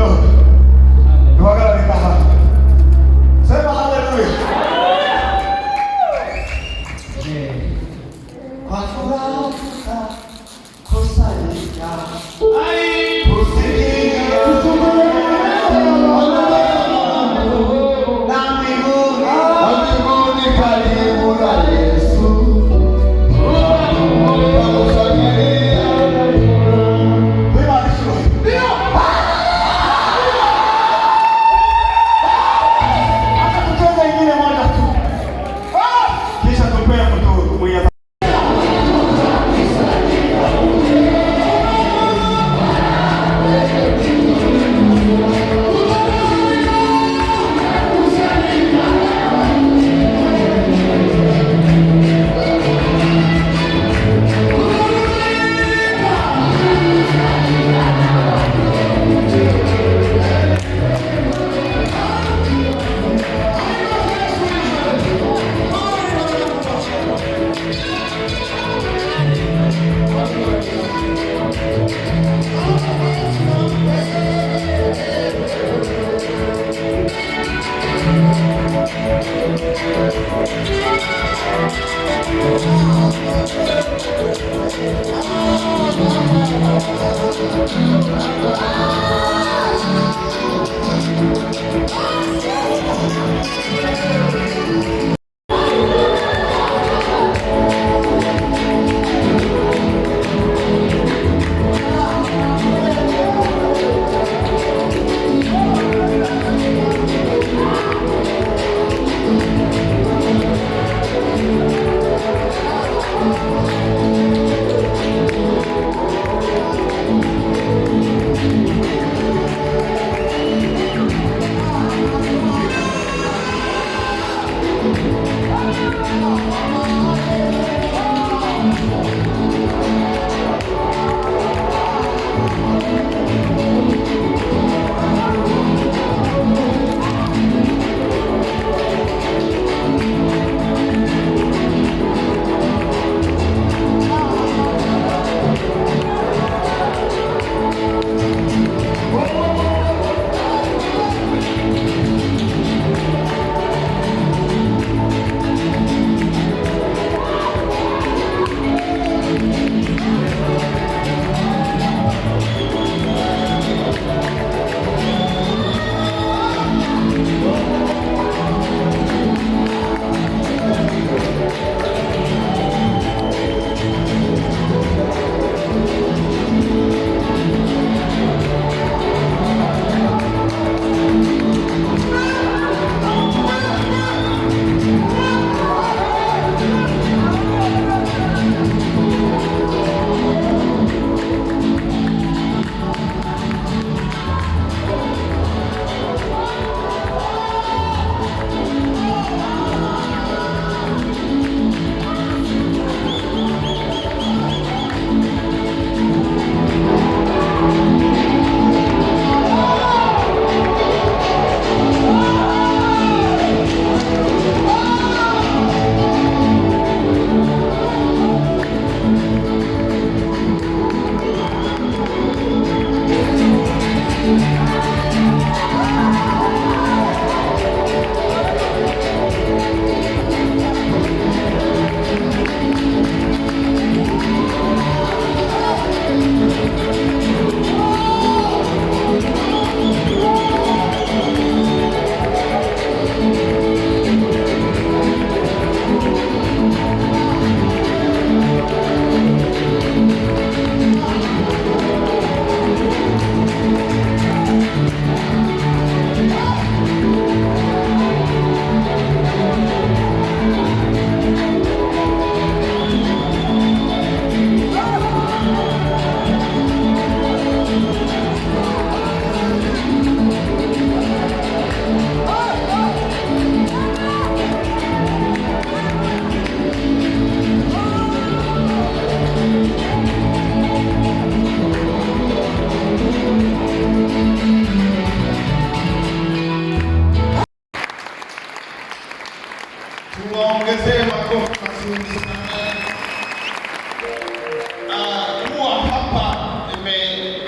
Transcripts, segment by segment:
Lord. Tuwagala nikaha. Sema haleluya. Kwa furaha kusanyika.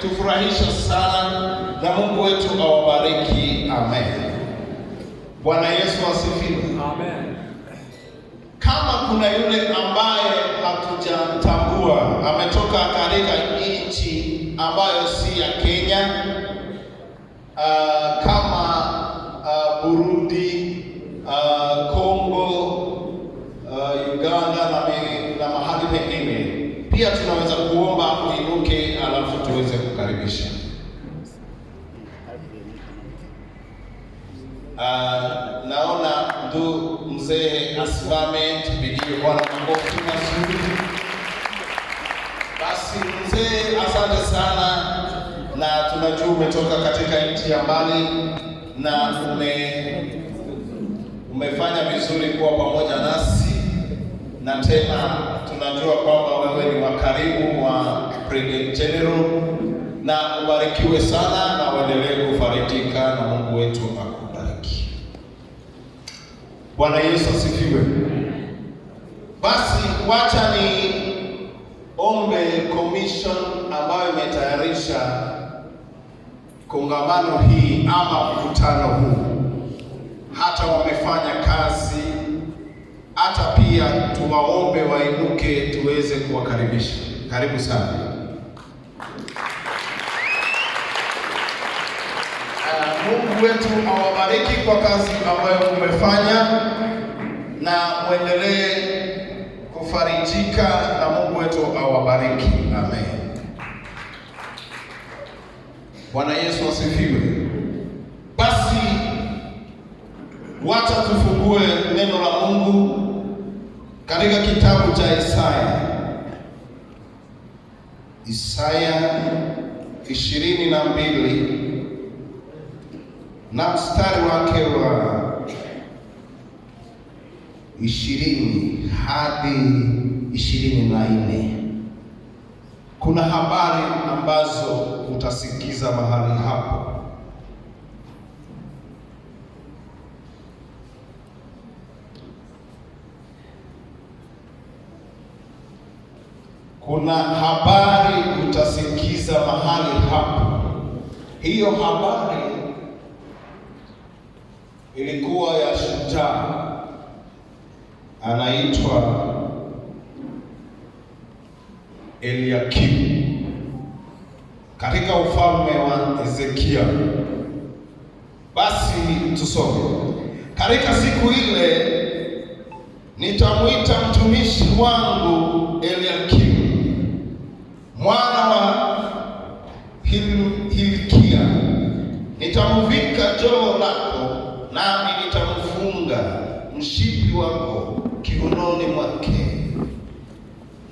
umetufurahisha sana, na Mungu wetu awabariki. Amen. Bwana Yesu asifiwe. Amen. Kama kuna yule ambaye hatujamtambua, ametoka katika nchi ambayo si ya Kenya, kama Burundi, Kongo, Uganda na mahali pengine, pia tunaweza kuomba uinuke, alafu tuweze kukaribisha. Naona ndugu mzee asimame, tupigie Bwana makofi mazuri. Basi mzee, asante sana, na tunajua umetoka katika nchi ya mbali na umefanya vizuri kuwa pamoja nasi, na tena tunajua kwamba wewe ni wa karibu wa Brigadier General, na ubarikiwe sana na uendelee kufarijika, na Mungu wetu akubariki. Bwana Yesu asifiwe. Basi wacha ni ombe commission ambayo imetayarisha kongamano hii ama mkutano huu. Hata wamefanya kazi, hata pia tuwaombe wainuke tuweze kuwakaribisha. Karibu sana. Mungu wetu awabariki kwa kazi ambayo umefanya, na muendelee kufarijika, na Mungu wetu awabariki. Amen. Bwana Yesu asifiwe. Basi wacha tufungue neno la Mungu katika kitabu cha Isaya 22 na mstari wake wa 20 hadi 24. Kuna habari ambazo utasikiza mahali hapo. Kuna habari utasikiza mahali hapo. Hiyo habari ilikuwa ya shujaa anaitwa Eliakimu katika ufalme wa Hezekia. Basi tusome. Katika siku ile nitamwita mtumishi wangu Eliakimu mwana wa Hilkia, nitamvika joho lako, nami nitamfunga mshipi wako kiunoni mwake,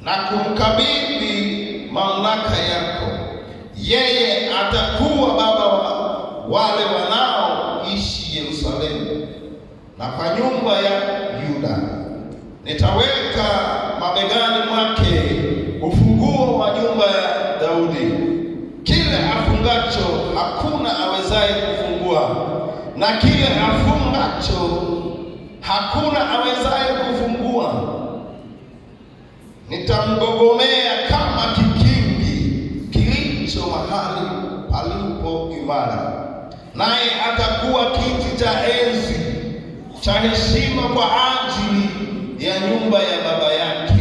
na kumkabidhi mamlaka yako. Yeye atakuwa baba wa wale wanaoishi Yerusalemu na kwa nyumba ya Yuda. Nitaweka mabegani mwake ufunguo wa nyumba ya Daudi. Kile afungacho hakuna awezaye kufungua, na kile afungacho hakuna awezaye kufungua. Nitamgogomea kama kikingi kilicho mahali palipo imara, naye atakuwa kiti cha enzi cha heshima kwa ajili ya nyumba ya baba yake.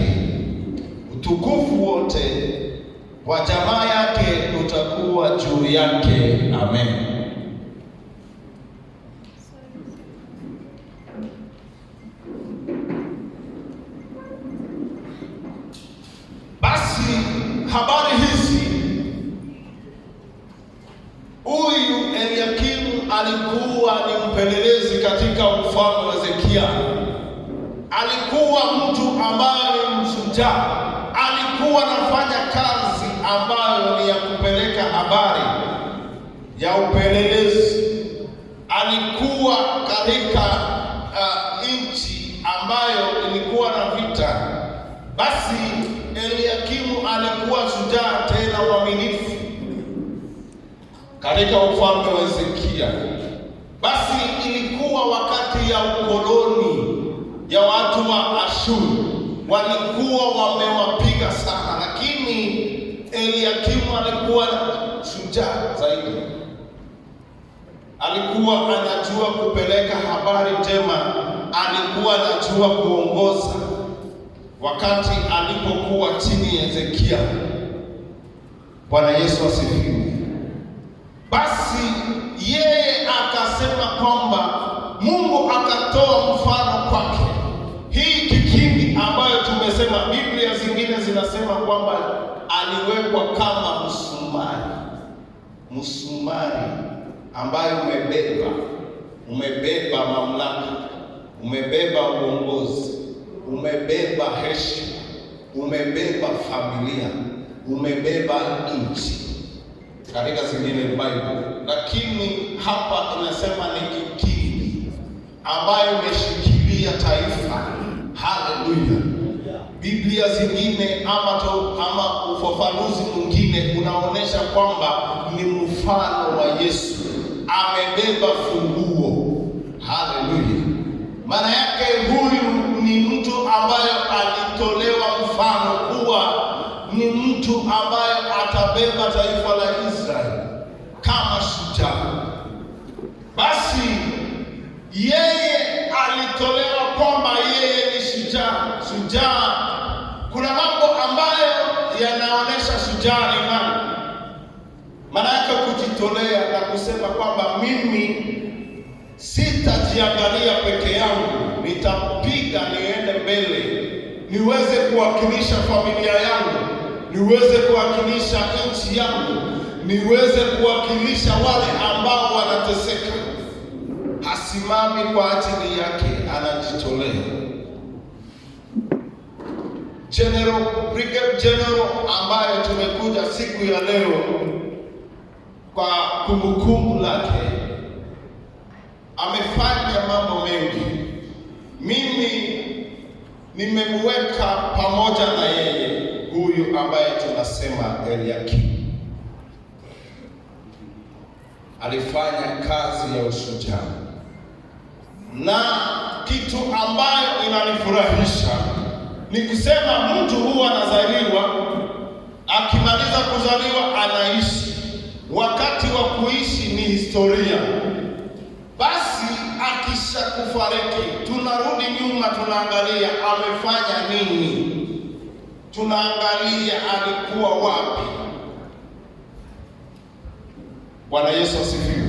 Utukufu wote wa jamaa yake utakuwa juu yake. Amen. Basi habari hizi, huyu Eliakimu alikuwa ni mpelelezi katika ufalme wa Hezekia. Alikuwa mtu ambaye ni mshujaa. Alikuwa anafanya kazi ambayo ni ya kupeleka habari ya upelelezi. Alikuwa katika nchi ambayo ilikuwa na vita. Basi Eliakimu alikuwa shujaa tena mwaminifu katika ufalme wa Hezekia. Basi ilikuwa wakati ya ukoloni ya watu wa Ashuru, walikuwa wamewapiga sana, lakini Eliakimu alikuwa shujaa zaidi. Alikuwa anajua kupeleka habari njema, alikuwa anajua kuongoza. Wakati alipokuwa chini ya Hezekia, Bwana Yesu asifiwe. Basi yeye akasema kwamba Mungu akatoa mfano kwake. Hii kikingi ambayo tumesema, Biblia zingine zinasema kwamba aliwekwa kama msumari ambayo umebeba mamlaka, umebeba uongozi, umebeba heshima, umebeba familia, umebeba nchi. Katika zingine Bible, lakini hapa inasema ni kikingi ambayo imeshikilia taifa. Haleluya! Biblia zingine ama ufafanuzi mwingine unaonesha kwamba ni mfano wa Yesu, amebeba funguo. Haleluya! Maana yake huyu ni mtu ambaye alitolewa mfano kuwa ni mtu ambaye atabeba taifa la Israeli kama shujaa. Basi yeye alitolewa kwamba yeye ni shujaa. Kuna mambo ambayo yanaonesha shujaa ni nani. Maana yake kujitolea na kusema kwamba mimi sitajiangalia peke yangu, nitapiga niende mbele, niweze kuwakilisha familia yangu, niweze kuwakilisha nchi yangu, niweze kuwakilisha wale ambao wanateseka. Hasimami kwa ajili yake, anajitolea. Brigadier General ambaye tumekuja siku ya leo kwa kumbukumbu lake, amefanya mambo mengi. Mimi nimemweka pamoja na yeye huyu ambaye tunasema Eliakim. Alifanya kazi ya ushujaa, na kitu ambayo inanifurahisha ni kusema mtu huwa anazaliwa, akimaliza kuzaliwa anaishi. Wakati wa kuishi ni historia. Basi akisha kufariki, tunarudi nyuma, tunaangalia amefanya nini, tunaangalia alikuwa wapi. Bwana Yesu asifiwe.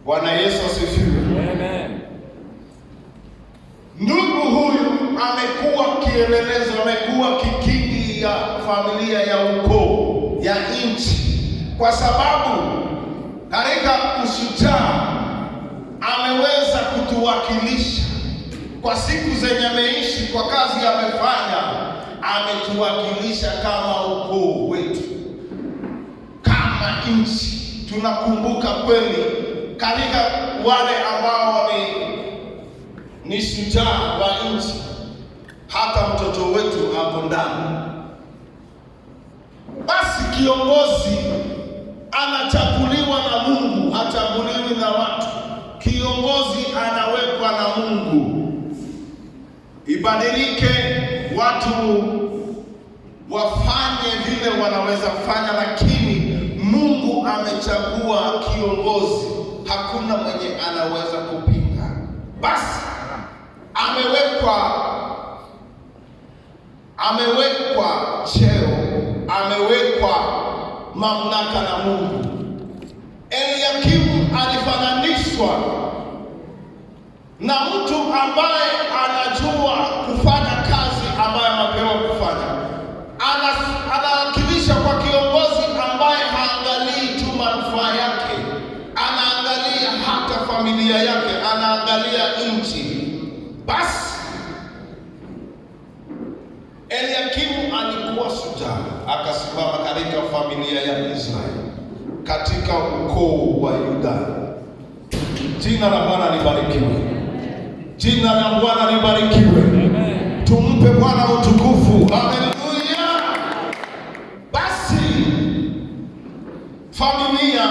Bwana Yesu asifiwe. Amen. Ndugu huyu amekuwa kielelezo, amekuwa kikingi ya familia, ya ukoo, ya nchi, kwa sababu katika ushujaa ameweza kutuwakilisha kwa siku zenye ameishi, kwa kazi amefanya, ametuwakilisha kama ukoo wetu, kama nchi. Tunakumbuka kweli katika wale ambao ni shujaa wa nchi, hata mtoto wetu hapo ndani. Basi kiongozi anachaguliwa na Mungu, hachaguliwi na watu. Kiongozi anawekwa na Mungu. Ibadilike, watu wafanye vile wanaweza fanya, lakini Mungu amechagua kiongozi, hakuna mwenye anaweza kupinga. Basi amewekwa cheo, amewekwa mamlaka na Mungu. Eliakim alifananishwa na mtu ambaye anajua kufanya kazi ambayo amepewa kufanya. Anawakilisha kwa kiongozi ambaye haangalii tu manufaa yake, anaangalia hata familia yake, anaangalia nchi. Basi Eliakim alikuwa shujaa, akasimama katika familia ya Israeli, katika ukoo wa Yuda. Jina la Bwana libarikiwe. Jina la Bwana libarikiwe. Amen. Tumpe Bwana utukufu. Haleluya. Basi familia,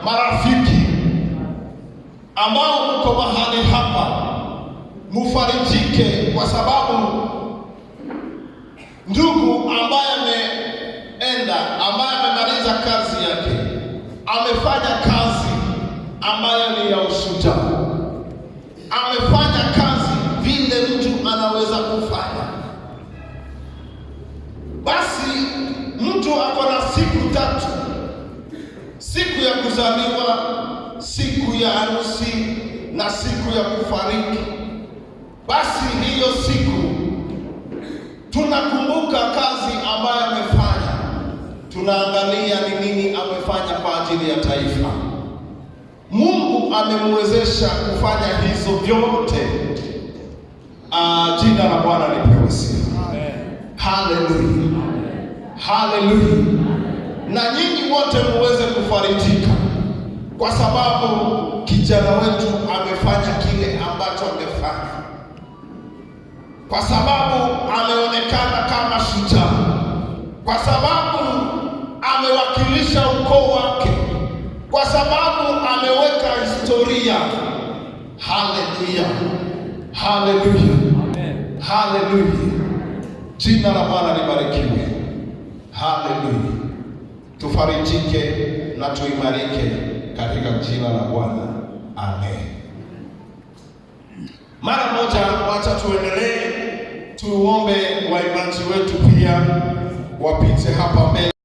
marafiki ambao mko mahali hapa, mufarijike, kwa sababu ndugu ambaye amemaliza kazi yake amefanya kazi ambayo ni ya ushujaa. Amefanya kazi vile mtu anaweza kufanya. Basi mtu ako na siku tatu: siku ya kuzaliwa, siku ya harusi na siku ya kufariki. Basi hiyo siku tunakumbuka kazi ambayo amefanya, tunaangalia ni nini amefanya kwa ajili ya taifa. Mungu amemwezesha kufanya hizo vyote. Jina la Bwana lipewe sifa. Haleluya, haleluya. Na nyinyi wote muweze kufarijika, kwa sababu kijana wetu amefanya kile ambacho amefanya, kwa sababu ameonekana kama shujaa, kwa sababu amewakilisha ukoo wake, kwa sababu ameweka historia. Haleluya, haleluya, haleluya. Jina la Bwana libarikiwe. Haleluya. Tufarijike na tuimarike katika jina la Bwana. Amen. Mara moja, wacha tuendelee, tuombe waimbaji wetu pia wapite hapa mbele.